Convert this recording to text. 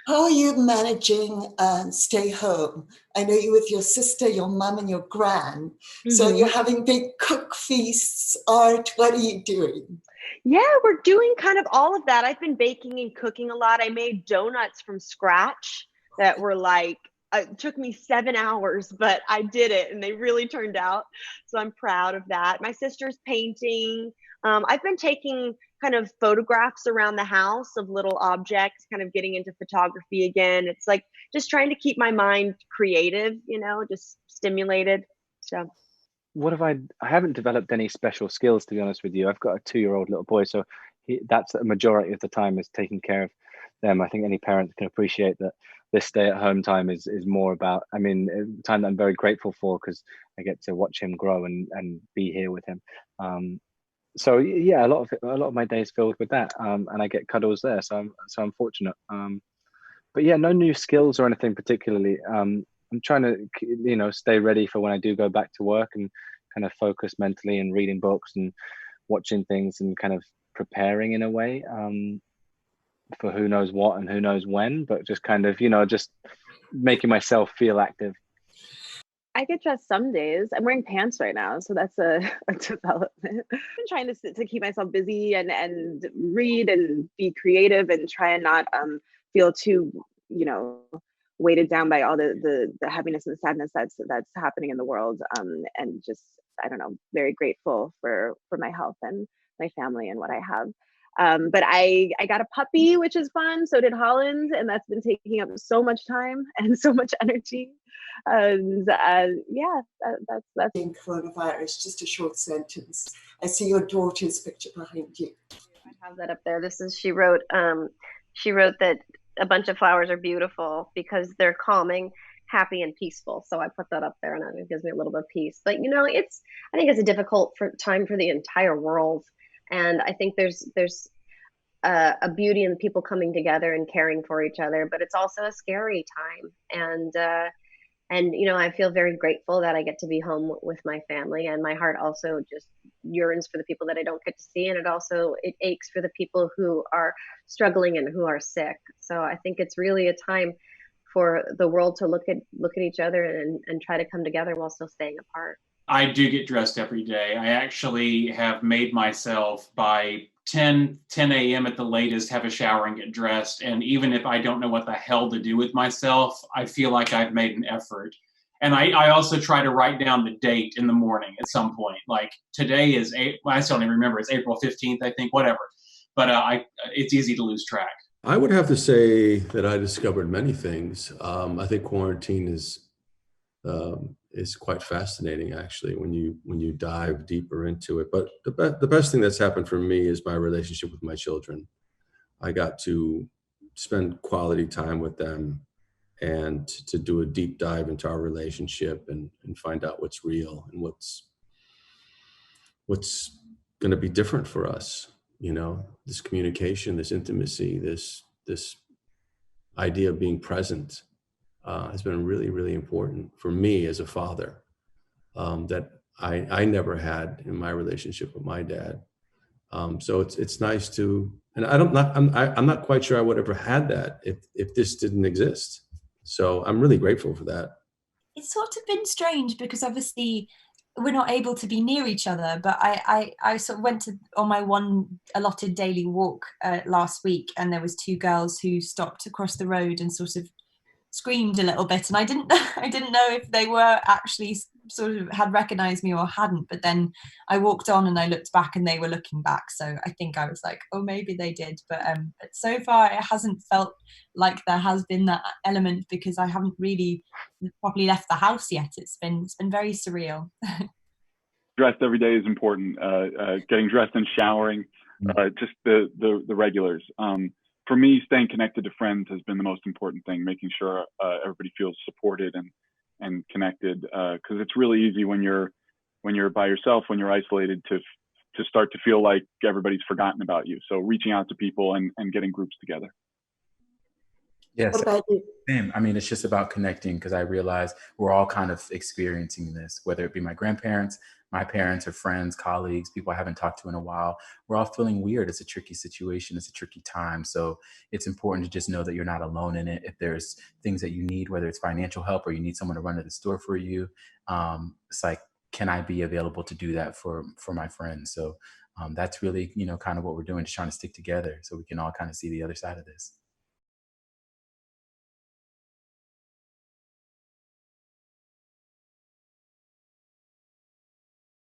How are you managing stay home? I know you with your sister, your mum, and your gran. So you're Hmm. having big cook feasts. Art, what are you doing? Yeah, we're doing kind of all of that. I've been baking and cooking a lot. I made donuts from scratch that were like, it took me 7 hours, but I did it and they really turned out. So I'm proud of that. My sister's painting. I've been taking kind of photographs around the house of little objects, kind of getting into photography again. It's like just trying to keep my mind creative, just stimulated. So. What have I haven't developed any special skills, to be honest with you. I've got a 2-year-old little boy, so that's a majority of the time is taking care of them. I think any parent can appreciate that this stay at home time is more about, I mean, time that I'm very grateful for because I get to watch him grow and be here with him. So yeah, a lot of my days filled with that, and I get cuddles there, so I'm fortunate. But yeah, no new skills or anything particularly. I'm trying to, stay ready for when I do go back to work and kind of focus mentally and reading books and watching things and kind of preparing in a way, for who knows what and who knows when, but just kind of, just making myself feel active. I get dressed some days. I'm wearing pants right now, so that's a, a development. I've been trying to keep myself busy and read and be creative and try and not feel too, you know, weighted down by all the heaviness and sadness that's happening in the world. And just, I don't know, very grateful for my health and my family and what I have. But I got a puppy, which is fun. So did Holland, and that's been taking up so much time and so much energy. And yeah, that's. In coronavirus, just a short sentence. I see your daughter's picture behind you. I have that up there. This is she wrote that a bunch of flowers are beautiful because they're calming, happy, and peaceful. So I put that up there, and it gives me a little bit of peace. But I think it's a difficult time for the entire world, and I think there's a beauty in people coming together and caring for each other, but it's also a scary time, and I feel very grateful that I get to be home with my family, and my heart also just yearns for the people that I don't get to see, and it aches for the people who are struggling and who are sick. So I think it's really a time for the world to look at each other and try to come together while still staying apart. I do get dressed every day. I actually have made myself by 10 a.m. at the latest have a shower and get dressed. And even if I don't know what the hell to do with myself, I feel like I've made an effort. And I also try to write down the date in the morning at some point. Like today is, I still don't even remember, it's April 15th, I think, whatever. But it's easy to lose track. I would have to say that I discovered many things. I think quarantine is quite fascinating, actually, when you dive deeper into it. But the best thing that's happened for me is my relationship with my children. I got to spend quality time with them and to do a deep dive into our relationship and find out what's real and what's going to be different for us. This communication, this intimacy, this idea of being present has been really, really important for me as a father, that I never had in my relationship with my dad. So it's nice to, and I'm not quite sure I would have ever had that if this didn't exist. So I'm really grateful for that. It's sort of been strange because obviously we're not able to be near each other, but I sort of went on my one allotted daily walk last week, and there was two girls who stopped across the road and sort of screamed a little bit, and I didn't I didn't know if they were actually sort of had recognized me or hadn't, but then I walked on and I looked back and they were looking back, so I think I was like, oh, maybe they did, but so far it hasn't felt like there has been that element because I haven't really properly left the house yet. It's been very surreal. Dressed every day is important. Getting dressed and showering, just the regulars. For me, staying connected to friends has been the most important thing, making sure everybody feels supported and connected, because it's really easy when you're by yourself, when you're isolated, to start to feel like everybody's forgotten about you. So reaching out to people and getting groups together. Yes. What about you? Same. I mean, it's just about connecting, because I realize we're all kind of experiencing this, whether it be my grandparents, my parents, or friends, colleagues, people I haven't talked to in a while. We're all feeling weird. It's a tricky situation. It's a tricky time. So it's important to just know that you're not alone in it. If there's things that you need, whether it's financial help or you need someone to run to the store for you, it's like, can I be available to do that for my friends? So that's really, kind of what we're doing, just trying to stick together so we can all kind of see the other side of this.